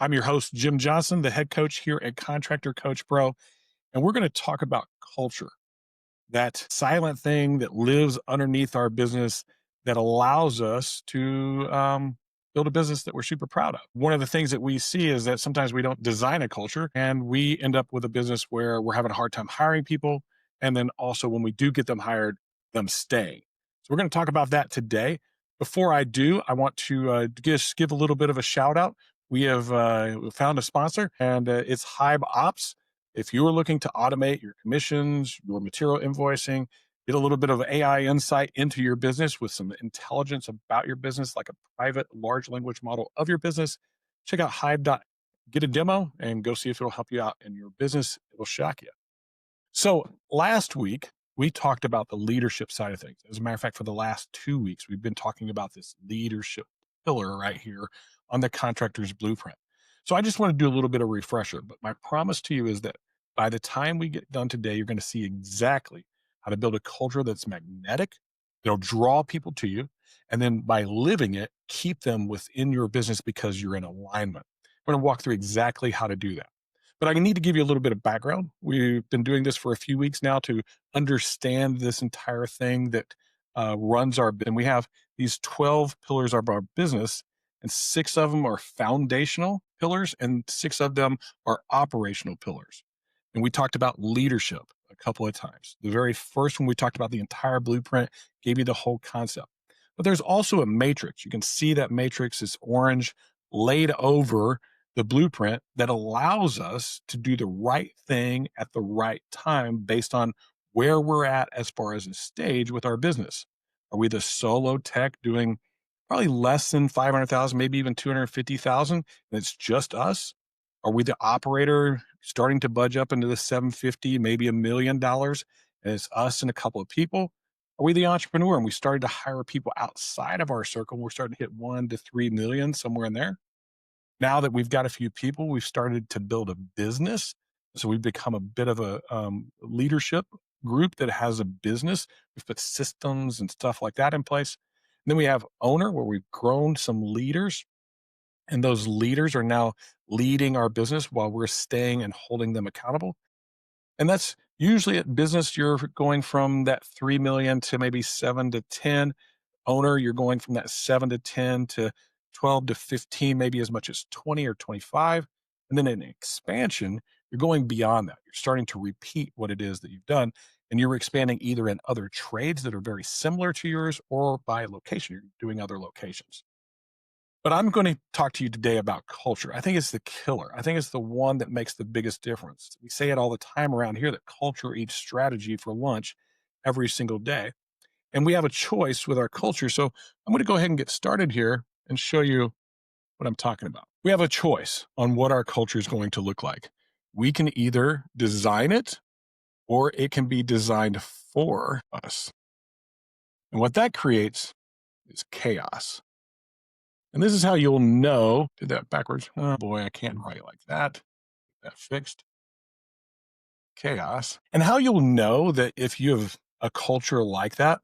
I'm your host, Jim Johnson, the head coach here at Contractor Coach Pro, and we're going to talk about culture, that silent thing that lives underneath our business that allows us to build a business that we're super proud of. One of the things that we see is that sometimes we don't design a culture and we end up with a business where we're having a hard time hiring people. And then also when we do get them hired, them staying. So we're going to talk about that today. Before I do, I want to just give a little bit of a shout out. We have found a sponsor, and it's Hive Ops. If you are looking to automate your commissions, your material invoicing, get a little bit of AI insight into your business with some intelligence about your business, like a private large language model of your business, check out Hive. Get a demo and go see if it'll help you out in your business. It'll shock you. So last week, we talked about the leadership side of things. As a matter of fact, for the last 2 weeks, we've been talking about this leadership pillar right here on the contractor's blueprint. So I just want to do a little bit of refresher, but my promise to you is that by the time we get done today, you're going to see exactly how to build a culture that's magnetic, that'll draw people to you, and then by living it, keep them within your business because you're in alignment. We're going to walk through exactly how to do that. But I need to give you a little bit of background. We've been doing this for a few weeks now to understand this entire thing that runs our, and we have these 12 pillars of our business, and 6 of them are foundational pillars, and 6 of them are operational pillars. And we talked about leadership a couple of times. The very first one, we talked about the entire blueprint, gave you the whole concept. But there's also a matrix. You can see that matrix is orange laid over the blueprint that allows us to do the right thing at the right time based on where we're at as far as a stage with our business. Are we the solo tech doing probably less than 500,000, maybe even 250,000, and it's just us? Are we the operator starting to budge up into the 750, maybe $1 million, and it's us and a couple of people? Are we the entrepreneur and we started to hire people outside of our circle? We're starting to hit 1 to 3 million, somewhere in there. Now that we've got a few people, we've started to build a business. So we've become a bit of a leadership group that has a business. We've put systems and stuff like that in place. And then we have owner, where we've grown some leaders, and those leaders are now leading our business while we're staying and holding them accountable. And that's usually at business, you're going from that 3 million to maybe 7 to 10. Owner, you're going from that 7 to 10 to 12 to 15, maybe as much as 20 or 25. And then in expansion, you're going beyond that. You're starting to repeat what it is that you've done, and you're expanding either in other trades that are very similar to yours or by location. You're doing other locations. But I'm going to talk to you today about culture. I think it's the killer. I think it's the one that makes the biggest difference. We say it all the time around here that culture eats strategy for lunch every single day. And we have a choice with our culture. So I'm going to go ahead and get started here and show you what I'm talking about. We have a choice on what our culture is going to look like. We can either design it or it can be designed for us. And what that creates is chaos. And this is how you'll know. Did that backwards. Oh boy, I can't write like that. Get that fixed. Chaos. And how you'll know that if you have a culture like that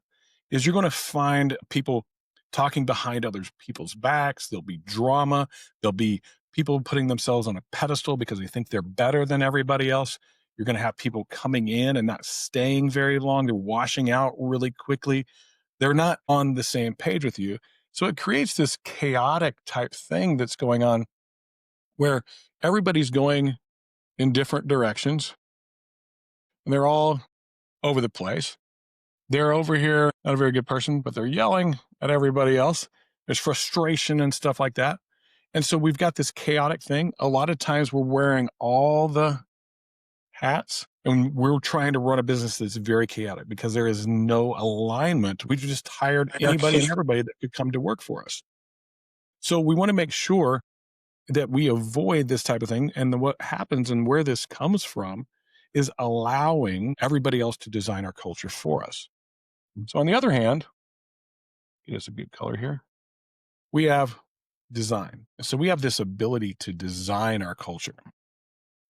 is you're going to find people talking behind other people's backs. There'll be drama. There'll be people putting themselves on a pedestal because they think they're better than everybody else. You're going to have people coming in and not staying very long. They're washing out really quickly. They're not on the same page with you. So it creates this chaotic type thing that's going on where everybody's going in different directions and they're all over the place. They're over here, not a very good person, but they're yelling at everybody else. There's frustration and stuff like that. And so we've got this chaotic thing. A lot of times we're wearing all the hats and we're trying to run a business that's very chaotic because there is no alignment. We just hired anybody and everybody that could come to work for us. So we want to make sure that we avoid this type of thing. And then what happens and where this comes from is allowing everybody else to design our culture for us. So on the other hand, get us a good color here. We have design. So we have this ability to design our culture.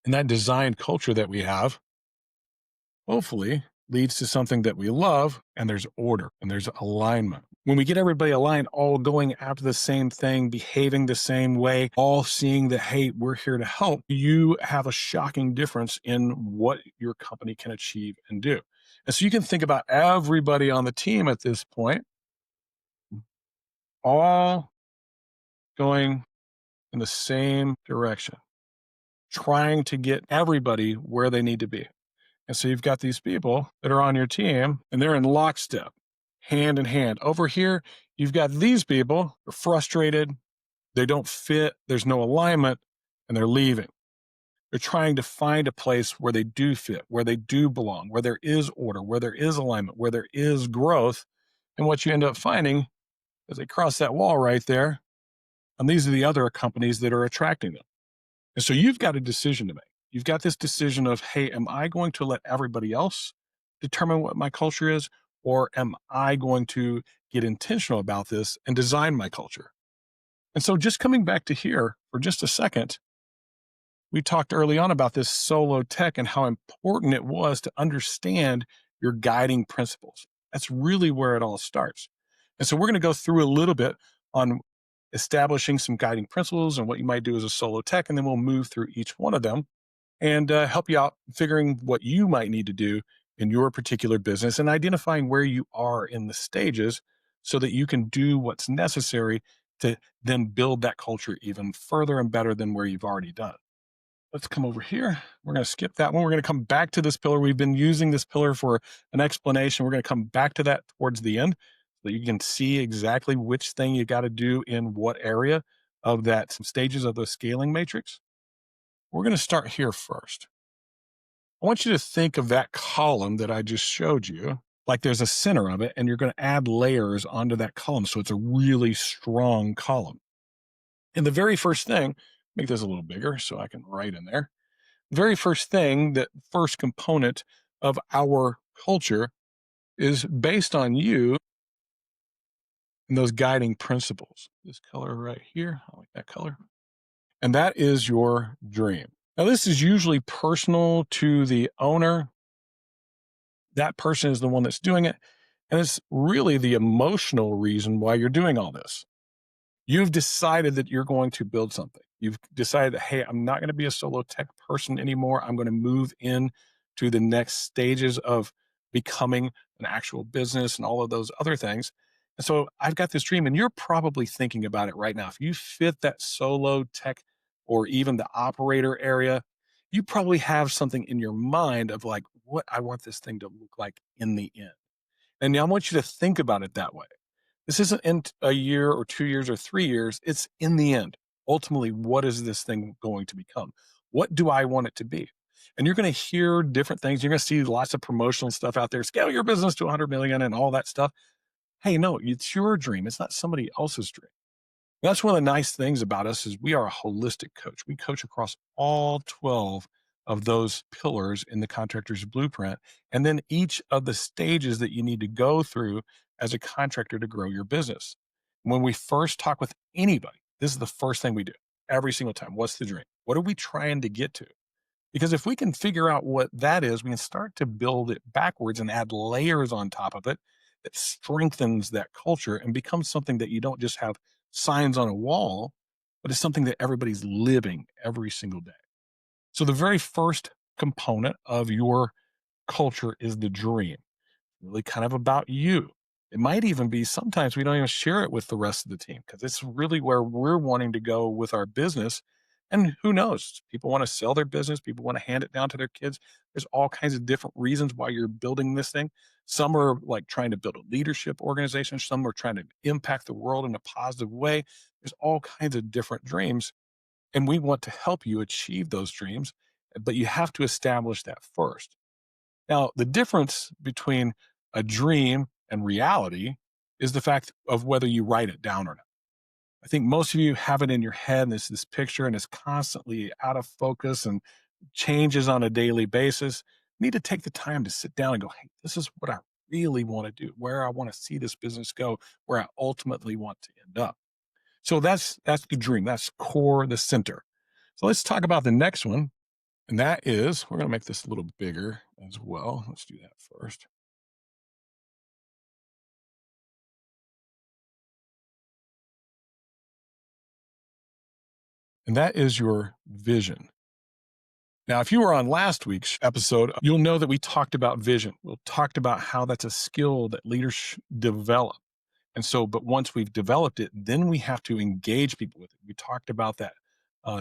And that design culture that we have, hopefully leads to something that we love, and there's order and there's alignment. When we get everybody aligned, all going after the same thing, behaving the same way, all seeing that, hey, we're here to help, you have a shocking difference in what your company can achieve and do. And so you can think about everybody on the team at this point, all going in the same direction, trying to get everybody where they need to be. And so you've got these people that are on your team and they're in lockstep, hand in hand. Over here, you've got these people who are frustrated, they don't fit, there's no alignment, and they're leaving. They're trying to find a place where they do fit, where they do belong, where there is order, where there is alignment, where there is growth. And what you end up finding is they cross that wall right there. And these are the other companies that are attracting them. And so you've got a decision to make. You've got this decision of, hey, am I going to let everybody else determine what my culture is? Or am I going to get intentional about this and design my culture? And so just coming back to here for just a second, we talked early on about this solo tech and how important it was to understand your guiding principles. That's really where it all starts. And so we're going to go through a little bit on establishing some guiding principles and what you might do as a solo tech, and then we'll move through each one of them and help you out figuring what you might need to do in your particular business and identifying where you are in the stages so that you can do what's necessary to then build that culture even further and better than where you've already done. Let's come over here. We're going to skip that one. We're going to come back to this pillar. We've been using this pillar for an explanation. We're going to come back to that towards the end so that you can see exactly which thing you got to do in what area of that stages of the scaling matrix. We're going to start here first. I want you to think of that column that I just showed you, like there's a center of it, and you're going to add layers onto that column. So it's a really strong column. And the very first thing, make this a little bigger so I can write in there. Very first thing, that first component of our culture is based on you and those guiding principles. This color right here, I like that color. And that is your dream. Now, this is usually personal to the owner. That person is the one that's doing it. And it's really the emotional reason why you're doing all this. You've decided that you're going to build something. You've decided that, hey, I'm not going to be a solo tech person anymore. I'm going to move in to the next stages of becoming an actual business and all of those other things. And so I've got this dream, and you're probably thinking about it right now. If you fit that solo tech or even the operator area, you probably have something in your mind of like what I want this thing to look like in the end. And I want you to think about it that way. This isn't in a year or 2 years or 3 years. It's in the end. Ultimately, what is this thing going to become? What do I want it to be? And you're going to hear different things. You're going to see lots of promotional stuff out there. Scale your business to 100 million and all that stuff. Hey, no, it's your dream. It's not somebody else's dream. That's one of the nice things about us is we are a holistic coach. We coach across all 12 of those pillars in the contractor's blueprint, and then each of the stages that you need to go through as a contractor to grow your business. When we first talk with anybody, this is the first thing we do every single time. What's the dream? What are we trying to get to? Because if we can figure out what that is, we can start to build it backwards and add layers on top of it that strengthens that culture and becomes something that you don't just have signs on a wall, but it's something that everybody's living every single day. So the very first component of your culture is the dream, really kind of about you. It might even be sometimes we don't even share it with the rest of the team because it's really where we're wanting to go with our business. And who knows? People want to sell their business. People want to hand it down to their kids. There's all kinds of different reasons why you're building this thing. Some are like trying to build a leadership organization. Some are trying to impact the world in a positive way. There's all kinds of different dreams. And we want to help you achieve those dreams. But you have to establish that first. Now, the difference between a dream and reality is the fact of whether you write it down or not. I think most of you have it in your head, and it's this picture, and it's constantly out of focus and changes on a daily basis. You need to take the time to sit down and go, hey, this is what I really want to do, where I want to see this business go, where I ultimately want to end up. So that's the dream. That's core, the center. So let's talk about the next one. And that is, we're going to make this a little bigger. as well. Let's do that first. And that is your vision. Now, if you were on last week's episode, you'll know that we talked about vision. We talked about how that's a skill that leaders develop. And so, but once we've developed it, then we have to engage people with it. We talked about that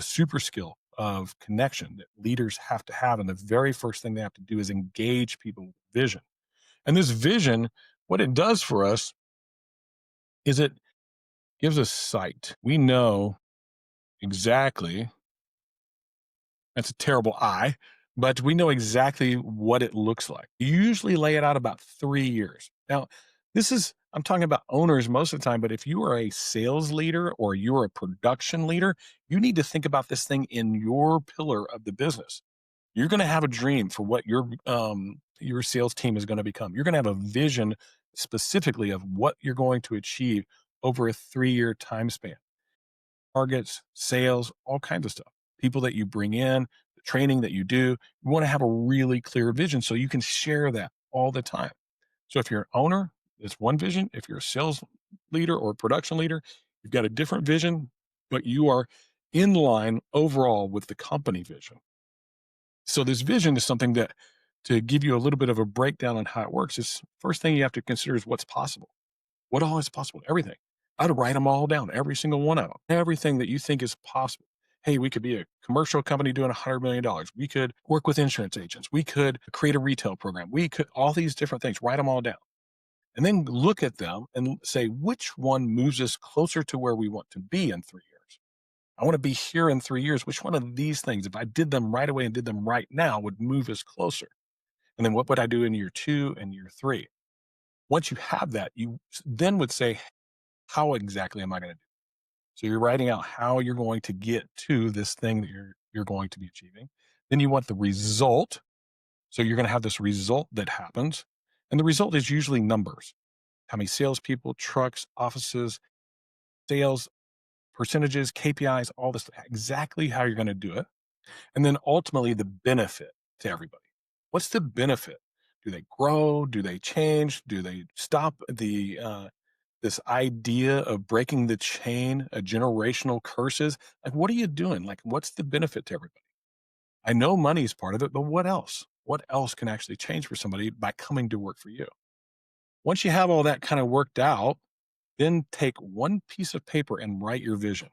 super skill of connection that leaders have to have. And the very first thing they have to do is engage people with vision. And this vision, what it does for us is it gives us sight. We know exactly, that's a terrible eye, but we know exactly what it looks like. You usually lay it out about 3 years. Now, I'm talking about owners most of the time, but if you are a sales leader or you're a production leader, you need to think about this thing in your pillar of the business. You're going to have a dream for what your sales team is going to become. You're going to have a vision specifically of what you're going to achieve over a 3-year time span. Targets, sales, all kinds of stuff. People that you bring in, the training that you do. You want to have a really clear vision so you can share that all the time. So if you're an owner, it's one vision. If you're a sales leader or production leader, you've got a different vision, but you are in line overall with the company vision. So this vision is something that, to give you a little bit of a breakdown on how it works, is first thing you have to consider is what's possible. What all is possible? Everything. I'd write them all down, every single one of them. Everything that you think is possible. Hey, we could be a commercial company doing $100 million. We could work with insurance agents. We could create a retail program. We could, all these different things, write them all down. And then look at them and say, which one moves us closer to where we want to be in 3 years? I want to be here in 3 years. Which one of these things, if I did them right away and did them right now, would move us closer? And then what would I do in year 2 and year 3? Once you have that, you then would say, how exactly am I going to do? So you're writing out how you're going to get to this thing that you're going to be achieving. Then you want the result. So you're going to have this result that happens. And the result is usually numbers. How many salespeople, trucks, offices, sales, percentages, KPIs, all this, exactly how you're going to do it. And then ultimately the benefit to everybody. What's the benefit? Do they grow? Do they change? Do they stop this idea of breaking the chain of generational curses? Like, what are you doing? Like, what's the benefit to everybody? I know money is part of it, but what else? What else can actually change for somebody by coming to work for you? Once you have all that kind of worked out, then take one piece of paper and write your vision.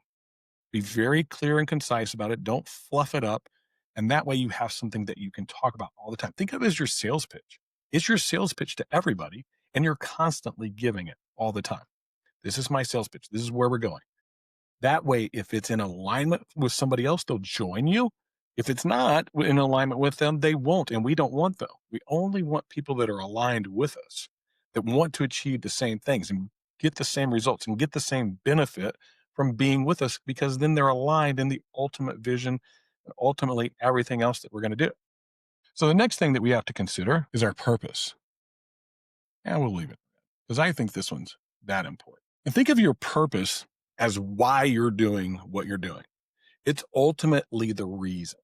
Be very clear and concise about it. Don't fluff it up. And that way you have something that you can talk about all the time. Think of it as your sales pitch. It's your sales pitch to everybody, and you're constantly giving it all the time. This is my sales pitch. This is where we're going. That way, if it's in alignment with somebody else, they'll join you. If it's not in alignment with them, they won't. And we don't want them. We only want people that are aligned with us, that want to achieve the same things and get the same results and get the same benefit from being with us, because then they're aligned in the ultimate vision and ultimately everything else that we're going to do. So the next thing that we have to consider is our purpose. And we'll leave it because I think this one's that important. And think of your purpose as why you're doing what you're doing. It's ultimately the reason.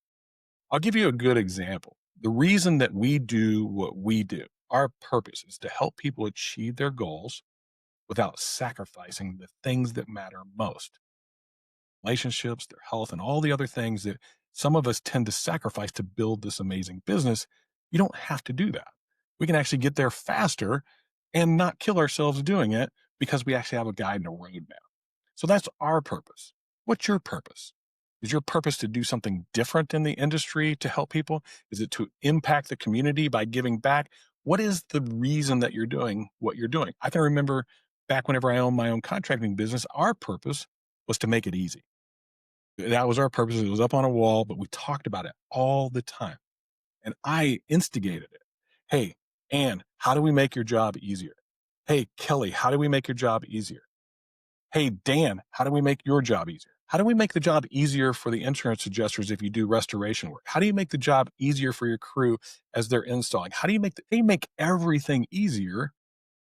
I'll give you a good example. The reason that we do what we do, our purpose is to help people achieve their goals without sacrificing the things that matter most: relationships, their health, and all the other things that some of us tend to sacrifice to build this amazing business. You don't have to do that. We can actually get there faster and not kill ourselves doing it because we actually have a guide and a roadmap. So that's our purpose. What's your purpose? Is your purpose to do something different in the industry to help people? Is it to impact the community by giving back? What is the reason that you're doing what you're doing? I can remember back whenever I owned my own contracting business, our purpose was to make it easy. That was our purpose. It was up on a wall, but we talked about it all the time. And I instigated it. Hey, Anne, how do we make your job easier? Hey, Kelly, how do we make your job easier? Hey, Dan, how do we make your job easier? How do we make the job easier for the insurance adjusters if you do restoration work? How do you make the job easier for your crew as they're installing? How do you make everything easier,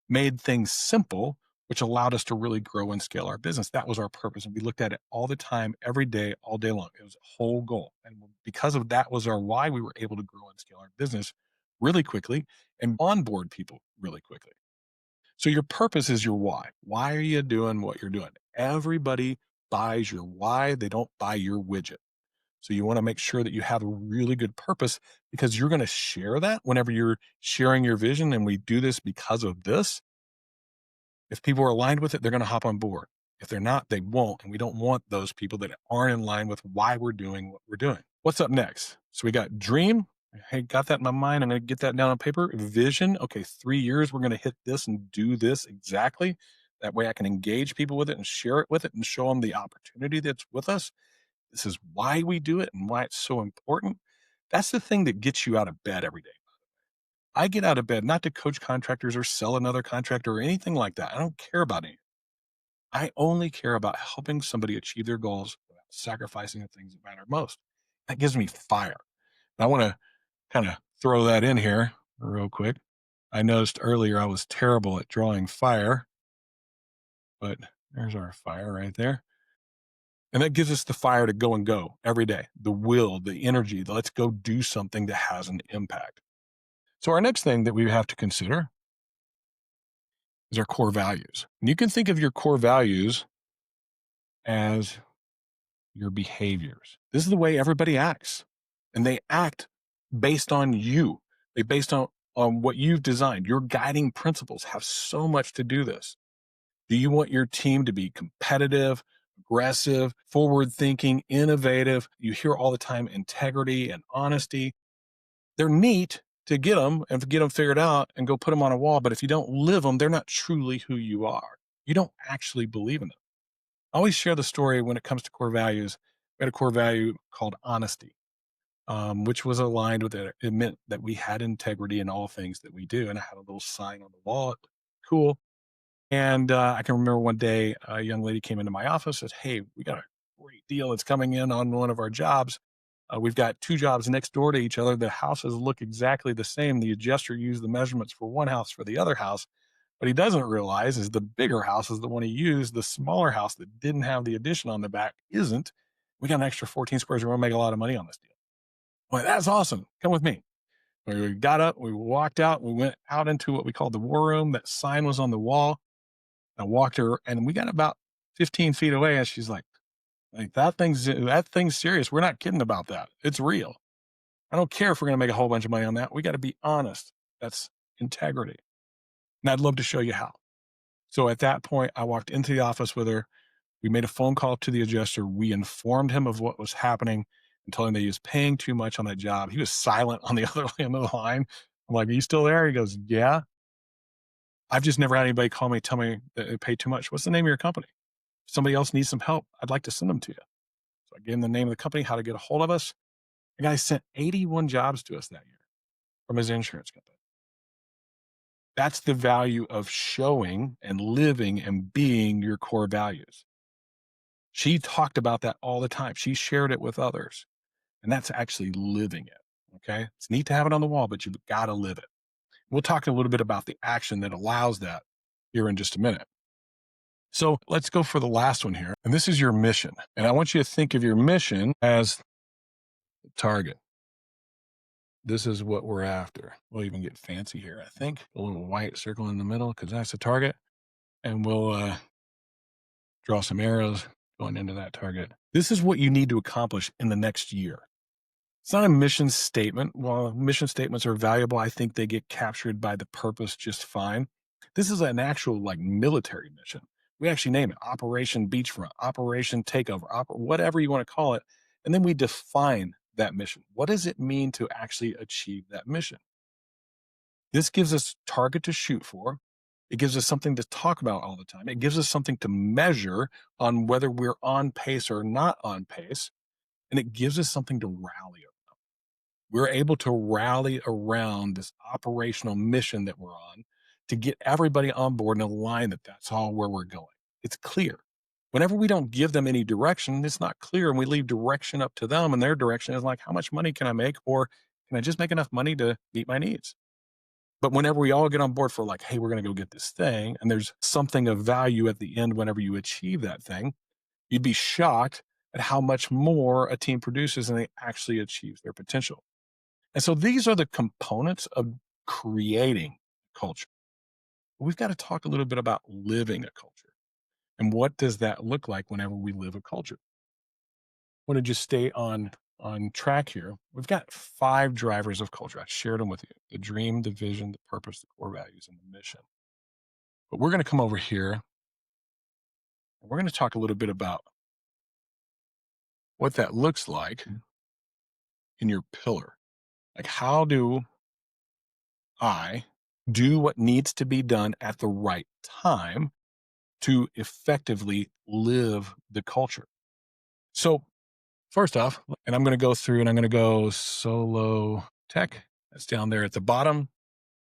made things simple, which allowed us to really grow and scale our business? That was our purpose. And we looked at it all the time, every day, all day long. It was a whole goal. And because of that was our why, we were able to grow and scale our business really quickly and onboard people really quickly. So your purpose is your why. Why are you doing what you're doing? Everybody buys your why, they don't buy your widget. So you want to make sure that you have a really good purpose because you're going to share that whenever you're sharing your vision. And we do this because of this. If people are aligned with it, they're going to hop on board. If they're not, they won't. And we don't want those people that aren't in line with why we're doing what we're doing. What's up next? So we got dream. Hey, got that in my mind. I'm going to get that down on paper. Vision. Okay, 3 years, we're going to hit this and do this exactly. That way I can engage people with it and share it with it and show them the opportunity that's with us. This is why we do it and why it's so important. That's the thing that gets you out of bed every day. I get out of bed not to coach contractors or sell another contractor or anything like that. I don't care about any. I only care about helping somebody achieve their goals without sacrificing the things that matter most. That gives me fire. And I want to kind of throw that in here real quick. I noticed earlier I was terrible at drawing fire, but there's our fire right there. And that gives us the fire to go and go every day, the will, the energy. Let's go do something that has an impact. So, our next thing that we have to consider is our core values. And you can think of your core values as your behaviors. This is the way everybody acts, and they act based on you. They based on what you've designed. Your guiding principles have so much to do this. Do you want your team to be competitive, aggressive, forward thinking, innovative? You hear all the time integrity and honesty. They're neat to get them and to get them figured out and go put them on a wall. But if you don't live them, they're not truly who you are. You don't actually believe in them. I always share the story when it comes to core values. We had a core value called honesty, which was aligned with it. It meant that we had integrity in all things that we do. And I had a little sign on the wall. Cool. And I can remember one day a young lady came into my office and said, "Hey, we got a great deal that's coming in on one of our jobs. We've got two jobs next door to each other. The houses look exactly the same. The adjuster used the measurements for one house for the other house. What he doesn't realize is the bigger house is the one he used. The smaller house that didn't have the addition on the back isn't. We got an extra 14 squares. We're going to make a lot of money on this deal." Well, that's awesome. Come with me. We got up, we walked out, we went out into what we called the war room. That sign was on the wall. I walked her and we got about 15 feet away. And she's like that thing's serious. We're not kidding about that. It's real. I don't care if we're going to make a whole bunch of money on that. We got to be honest. That's integrity. And I'd love to show you how. So at that point, I walked into the office with her. We made a phone call to the adjuster. We informed him of what was happening and told him that he was paying too much on that job. He was silent on the other end of the line. I'm like, "Are you still there?" He goes, "Yeah." I've just never had anybody call me, tell me that they pay too much. What's the name of your company? If somebody else needs some help, I'd like to send them to you. So I gave him the name of the company, how to get a hold of us. The guy sent 81 jobs to us that year from his insurance company. That's the value of showing and living and being your core values. She talked about that all the time. She shared it with others, and that's actually living it. Okay. It's neat to have it on the wall, but you've got to live it. We'll talk a little bit about the action that allows that here in just a minute. So let's go for the last one here. And this is your mission. And I want you to think of your mission as the target. This is what we're after. We'll even get fancy here, I think. A little white circle in the middle because that's the target. And we'll draw some arrows going into that target. This is what you need to accomplish in the next year. It's not a mission statement. While mission statements are valuable, I think they get captured by the purpose just fine. This is an actual like military mission. We actually name it Operation Beachfront, Operation Takeover, whatever you want to call it. And then we define that mission. What does it mean to actually achieve that mission? This gives us target to shoot for. It gives us something to talk about all the time. It gives us something to measure on whether we're on pace or not on pace. And it gives us something to rally around. We're able to rally around this operational mission that we're on to get everybody on board and align that that's all where we're going. It's clear. Whenever we don't give them any direction, it's not clear, and we leave direction up to them, and their direction is like, how much money can I make? Or can I just make enough money to meet my needs? But whenever we all get on board for like, hey, we're going to go get this thing, and there's something of value at the end whenever you achieve that thing, you'd be shocked at how much more a team produces and they actually achieves their potential. And so these are the components of creating culture. We've got to talk a little bit about living a culture and what does that look like whenever we live a culture. I want to just stay on track here. We've got 5 drivers of culture. I shared them with you: the dream, the vision, the purpose, the core values, and the mission. But we're going to come over here and we're going to talk a little bit about what that looks like in your pillar. Like, how do I do what needs to be done at the right time to effectively live the culture? So, first off, and I'm going to go through and I'm going to go solo tech. That's down there at the bottom.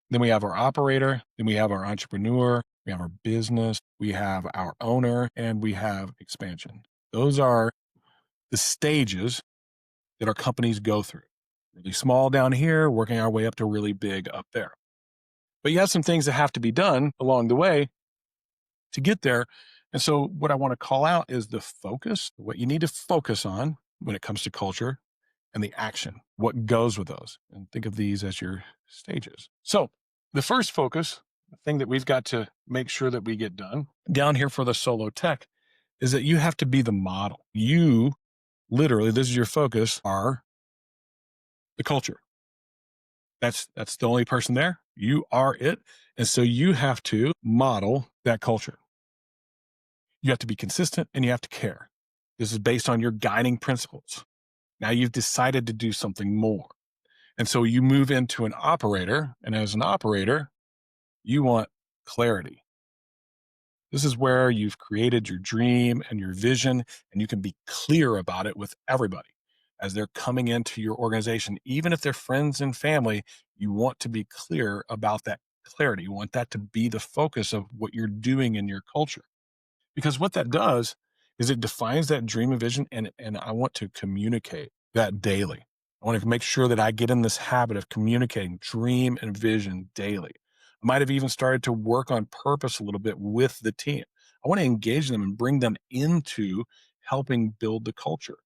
Then we have our operator. Then we have our entrepreneur. We have our business. We have our owner and we have expansion. Those are the stages that our companies go through. Really small down here, working our way up to really big up there. But you have some things that have to be done along the way to get there. And so, what I want to call out is the focus, what you need to focus on when it comes to culture, and the action, what goes with those. And think of these as your stages. So, the first focus, the thing that we've got to make sure that we get done down here for the solo tech is that you have to be the model. You literally, this is your focus, are the culture. That's the only person there. You are it. And so you have to model that culture. You have to be consistent and you have to care. This is based on your guiding principles. Now you've decided to do something more. And so you move into an operator. And as an operator, you want clarity. This is where you've created your dream and your vision, and you can be clear about it with everybody as they're coming into your organization. Even if they're friends and family, you want to be clear about that clarity. You want that to be the focus of what you're doing in your culture. Because what that does is it defines that dream and vision, and I want to communicate that daily. I want to make sure that I get in this habit of communicating dream and vision daily. I might have even started to work on purpose a little bit with the team. I want to engage them and bring them into helping build the culture.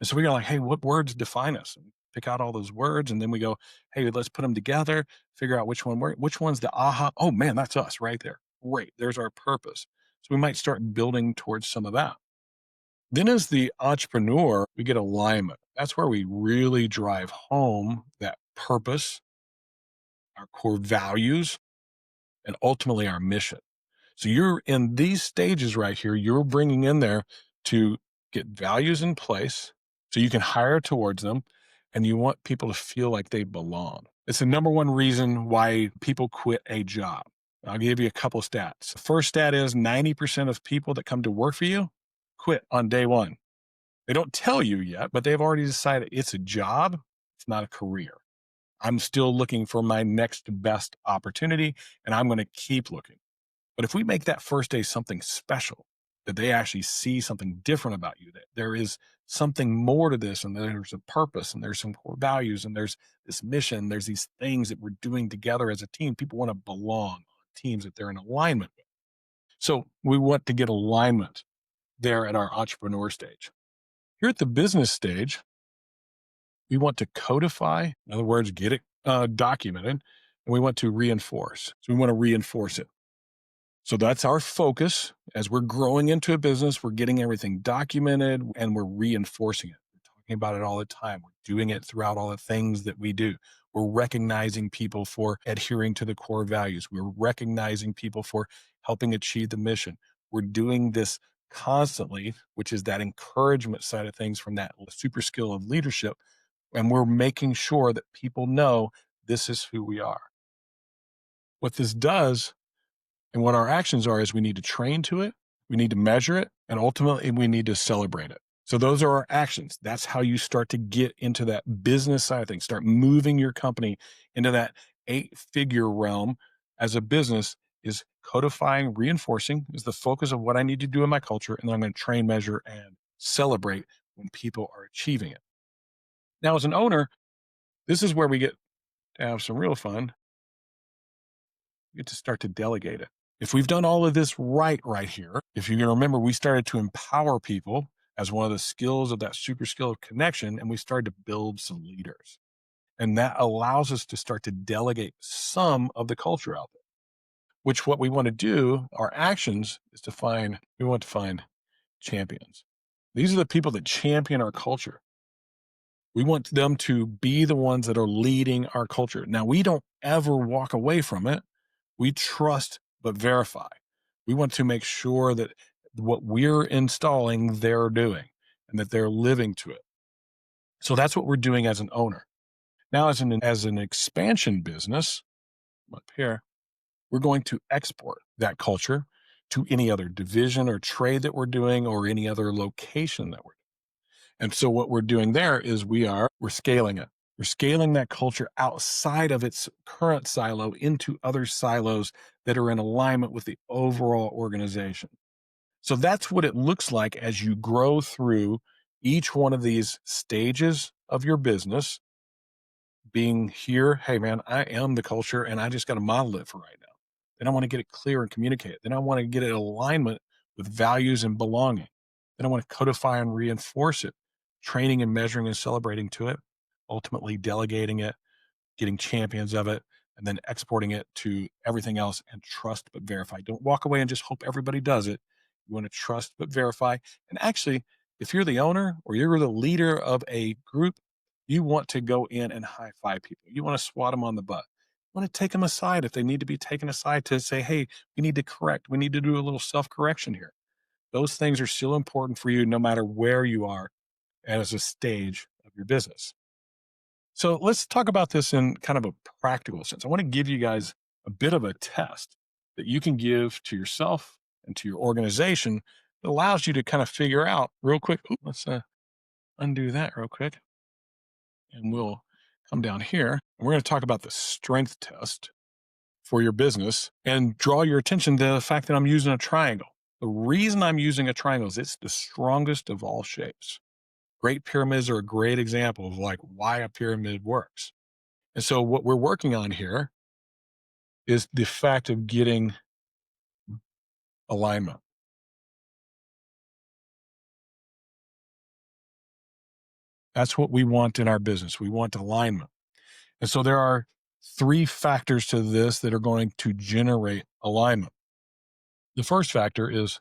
And so we go like, hey, what words define us? And pick out all those words, and then we go, hey, let's put them together, figure out which one's the aha. Oh man, that's us right there. Great, there's our purpose. So we might start building towards some of that. Then, as the entrepreneur, we get alignment. That's where we really drive home that purpose, our core values, and ultimately our mission. So you're in these stages right here, you're bringing in there to get values in place so you can hire towards them and you want people to feel like they belong. It's the number one reason why people quit a job. I'll give you a couple of stats. The first stat is 90% of people that come to work for you quit on day one. They don't tell you yet, but they've already decided it's a job, it's not a career. I'm still looking for my next best opportunity and I'm going to keep looking. But if we make that first day something special, that they actually see something different about you, that there is something more to this, and there's a purpose, and there's some core values, and there's this mission, there's these things that we're doing together as a team. People want to belong on teams that they're in alignment with. So we want to get alignment there at our entrepreneur stage. Here at the business stage, we want to codify, in other words, get it documented, and we want to reinforce. So we want to reinforce it. So that's our focus. As we're growing into a business, we're getting everything documented and we're reinforcing it. We're talking about it all the time. We're doing it throughout all the things that we do. We're recognizing people for adhering to the core values. We're recognizing people for helping achieve the mission. We're doing this constantly, which is that encouragement side of things from that super skill of leadership. And we're making sure that people know this is who we are. What this does and what our actions are is we need to train to it, we need to measure it, and ultimately we need to celebrate it. So those are our actions. That's how you start to get into that business side of things, start moving your company into that 8-figure realm as a business is codifying, reinforcing is the focus of what I need to do in my culture. And then I'm going to train, measure, and celebrate when people are achieving it. Now, as an owner, this is where we get to have some real fun. We get to start to delegate it. If we've done all of this right here, if you can remember, we started to empower people as one of the skills of that super skill of connection, and we started to build some leaders. And that allows us to start to delegate some of the culture out there, which what we want to do, our actions is we want to find champions. These are the people that champion our culture. We want them to be the ones that are leading our culture. Now, we don't ever walk away from it. We trust but verify. We want to make sure that what we're installing, they're doing and that they're living to it. So that's what we're doing as an owner. Now, as an expansion business, up here, we're going to export that culture to any other division or trade that we're doing or any other location that we're doing. And so what we're doing there is we're scaling it. We're scaling that culture outside of its current silo into other silos that are in alignment with the overall organization. So that's what it looks like as you grow through each one of these stages of your business, being here, hey man, I am the culture and I just got to model it for right now. Then I want to get it clear and communicate it. Then I want to get it in alignment with values and belonging. Then I want to codify and reinforce it, training and measuring and celebrating to it, ultimately delegating it, getting champions of it, and then exporting it to everything else and trust but verify. Don't walk away and just hope everybody does it. You want to trust but verify. And actually, if you're the owner or you're the leader of a group, you want to go in and high five people. You want to swat them on the butt. You want to take them aside if they need to be taken aside to say, hey, we need to correct. We need to do a little self correction here. Those things are still important for you no matter where you are as a stage of your business. So let's talk about this in kind of a practical sense. I want to give you guys a bit of a test that you can give to yourself and to your organization that allows you to kind of figure out real quick. Ooh, let's undo that real quick. And we'll come down here. And we're going to talk about the strength test for your business and draw your attention to the fact that I'm using a triangle. The reason I'm using a triangle is it's the strongest of all shapes. Great pyramids are a great example of like why a pyramid works. And so what we're working on here is the fact of getting alignment. That's what we want in our business. We want alignment. And so there are three factors to this that are going to generate alignment. The first factor is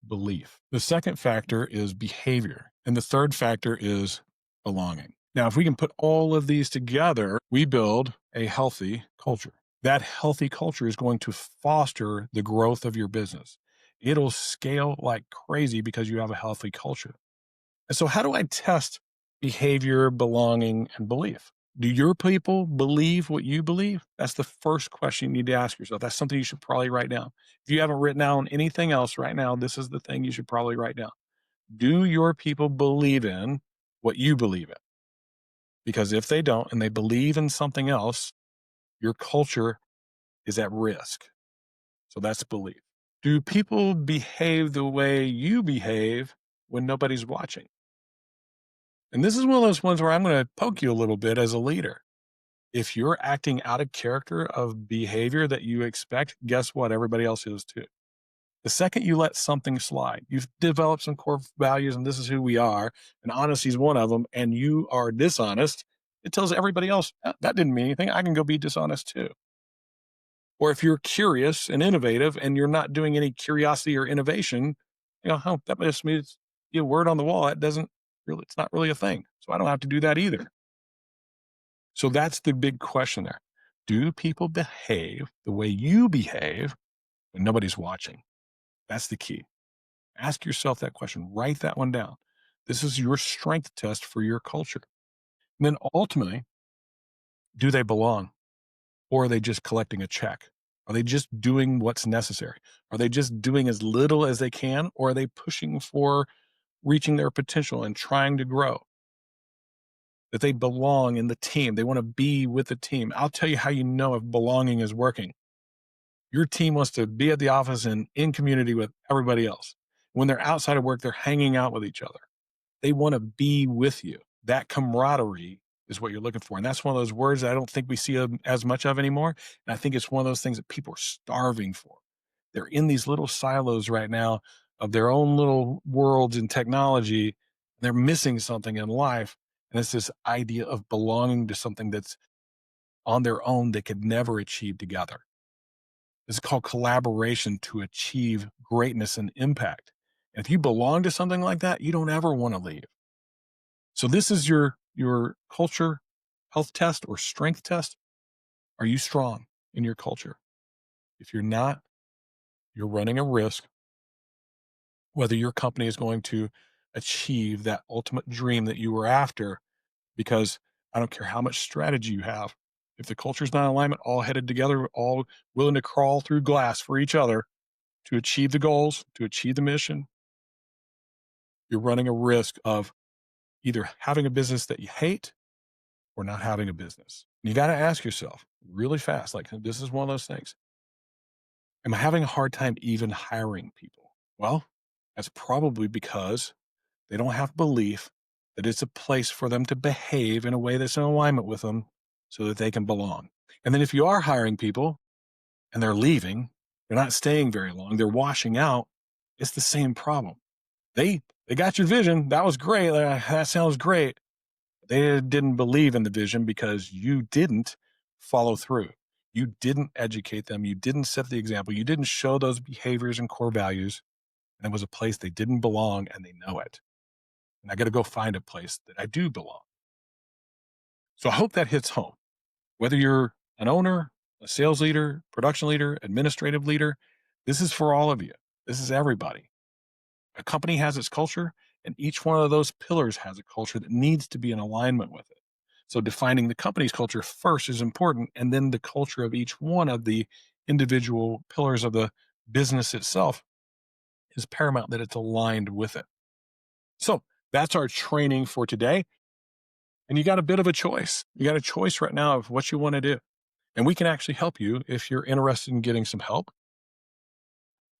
belief. The second factor is behavior. And the third factor is belonging. Now, if we can put all of these together, we build a healthy culture. That healthy culture is going to foster the growth of your business. It'll scale like crazy because you have a healthy culture. And so, how do I test behavior, belonging, and belief? Do your people believe what you believe? That's the first question you need to ask yourself. That's something you should probably write down. If you haven't written down anything else right now, this is the thing you should probably write down. Do your people believe in what you believe in? Because if they don't and they believe in something else, your culture is at risk. So that's belief. Do people behave the way you behave when nobody's watching? And this is one of those ones where I'm going to poke you a little bit as a leader. If you're acting out of character of behavior that you expect, guess what? Everybody else is too. The second you let something slide, you've developed some core values and this is who we are, and honesty is one of them, and you are dishonest, it tells everybody else that didn't mean anything. I can go be dishonest too. Or if you're curious and innovative and you're not doing any curiosity or innovation, oh, that just means a word on the wall. That doesn't really, it's not really a thing. So I don't have to do that either. So that's the big question there. Do people behave the way you behave when nobody's watching? That's the key. Ask yourself that question. Write that one down. This is your strength test for your culture. And then ultimately, do they belong? Or are they just collecting a check? Are they just doing what's necessary? Are they just doing as little as they can? Or are they pushing for reaching their potential and trying to grow? That they belong in the team. They want to be with the team. I'll tell you how you know if belonging is working. Your team wants to be at the office and in community with everybody else. When they're outside of work, they're hanging out with each other. They want to be with you. That camaraderie is what you're looking for. And that's one of those words that I don't think we see as much of anymore. And I think it's one of those things that people are starving for. They're in these little silos right now of their own little worlds in technology. They're missing something in life. And it's this idea of belonging to something that's on their own they could never achieve together. This is called collaboration to achieve greatness and impact. And if you belong to something like that, you don't ever want to leave. So this is your culture health test or strength test. Are you strong in your culture? If you're not, you're running a risk whether your company is going to achieve that ultimate dream that you were after, because I don't care how much strategy you have. If the culture's not in alignment, all headed together, all willing to crawl through glass for each other to achieve the goals, to achieve the mission, you're running a risk of either having a business that you hate or not having a business. You got to ask yourself really fast, like, this is one of those things. Am I having a hard time even hiring people? Well, that's probably because they don't have belief that it's a place for them to behave in a way that's in alignment with them so that they can belong. And then if you are hiring people and they're leaving, they're not staying very long, they're washing out, it's the same problem. They got your vision. That was great. That sounds great. They didn't believe in the vision because you didn't follow through. You didn't educate them. You didn't set the example. You didn't show those behaviors and core values. And it was a place they didn't belong and they know it. And I got to go find a place that I do belong. So I hope that hits home. Whether you're an owner, a sales leader, production leader, administrative leader, this is for all of you. This is everybody. A company has its culture, and each one of those pillars has a culture that needs to be in alignment with it. So defining the company's culture first is important, and then the culture of each one of the individual pillars of the business itself is paramount that it's aligned with it. So that's our training for today. And you got a bit of a choice. You got a choice right now of what you want to do. And we can actually help you if you're interested in getting some help.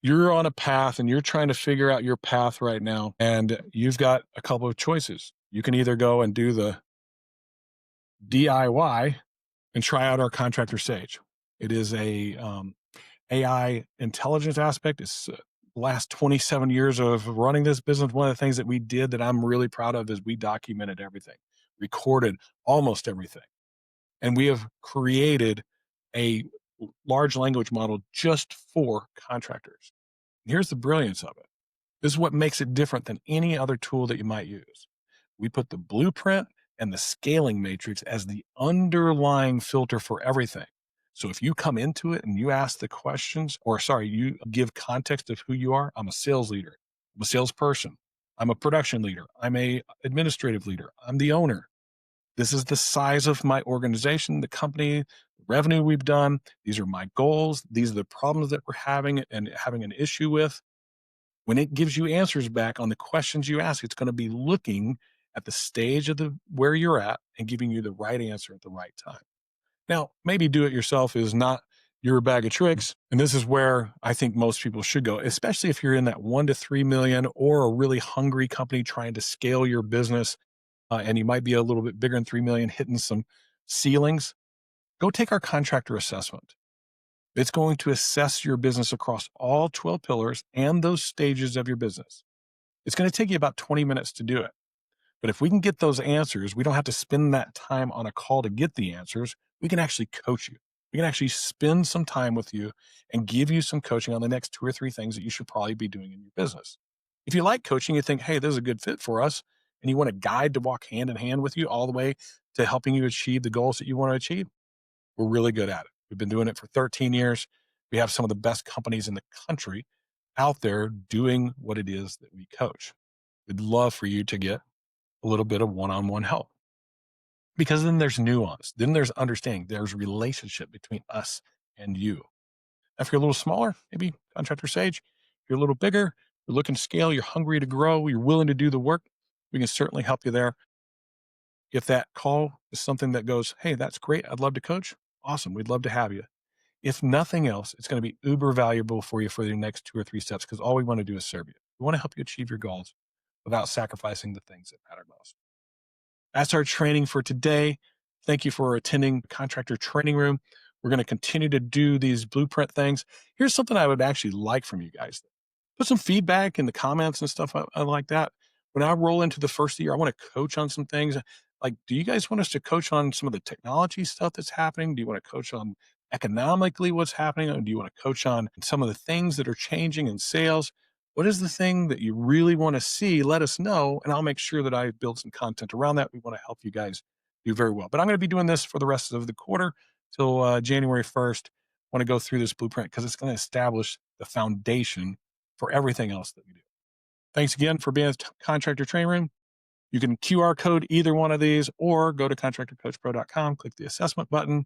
You're on a path and you're trying to figure out your path right now. And you've got a couple of choices. You can either go and do the DIY and try out our Contractor Sage. It is a AI intelligence aspect. It's the last 27 years of running this business. One of the things that we did that I'm really proud of is we documented everything, recorded almost everything. And we have created a large language model just for contractors. Here's the brilliance of it. This is what makes it different than any other tool that you might use. We put the blueprint and the scaling matrix as the underlying filter for everything. So if you come into it and you ask the questions, or sorry, you give context of who you are, I'm a sales leader, I'm a salesperson, I'm a production leader, I'm a administrative leader, I'm the owner. This is the size of my organization, the company, the revenue we've done. These are my goals. These are the problems that we're having and having an issue with. When it gives you answers back on the questions you ask, it's going to be looking at the stage of the where you're at and giving you the right answer at the right time. Now, maybe do it yourself is not your bag of tricks. And this is where I think most people should go, especially if you're in that 1 to 3 million or a really hungry company trying to scale your business. And you might be a little bit bigger than 3 million, hitting some ceilings. Go take our contractor assessment. It's going to assess your business across all 12 pillars and those stages of your business. It's going to take you about 20 minutes to do it. But if we can get those answers, we don't have to spend that time on a call to get the answers. We can actually coach you. We can actually spend some time with you and give you some coaching on the next 2 or 3 things that you should probably be doing in your business. If you like coaching, you think, hey, this is a good fit for us, and you want a guide to walk hand in hand with you all the way to helping you achieve the goals that you want to achieve, we're really good at it. We've been doing it for 13 years. We have some of the best companies in the country out there doing what it is that we coach. We'd love for you to get a little bit of one-on-one help, because then there's nuance. Then there's understanding. There's relationship between us and you. If you're a little smaller, maybe Contractor Sage. If you're a little bigger, you're looking to scale, you're hungry to grow, you're willing to do the work, we can certainly help you there. If that call is something that goes, hey, that's great, I'd love to coach, awesome, we'd love to have you. If nothing else, it's going to be uber valuable for you for the next 2 or 3 steps, because all we want to do is serve you. We want to help you achieve your goals without sacrificing the things that matter most. That's our training for today. Thank you for attending Contractor Training Room. We're going to continue to do these blueprint things. Here's something I would actually like from you guys. Put some feedback in the comments and stuff I like that. When I roll into the first of the year, I want to coach on some things. Like, do you guys want us to coach on some of the technology stuff that's happening? Do you want to coach on economically what's happening? Or do you want to coach on some of the things that are changing in sales? What is the thing that you really want to see? Let us know, and I'll make sure that I build some content around that. We want to help you guys do very well. But I'm going to be doing this for the rest of the quarter till January 1st. Want to go through this blueprint because it's going to establish the foundation for everything else that we do. Thanks again for being a Contractor Training Room. You can QR code either one of these or go to contractorcoachpro.com, click the assessment button,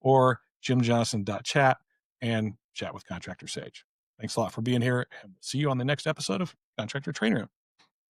or jimjohnson.chat and chat with Contractor Sage. Thanks a lot for being here, and see you on the next episode of Contractor Training Room.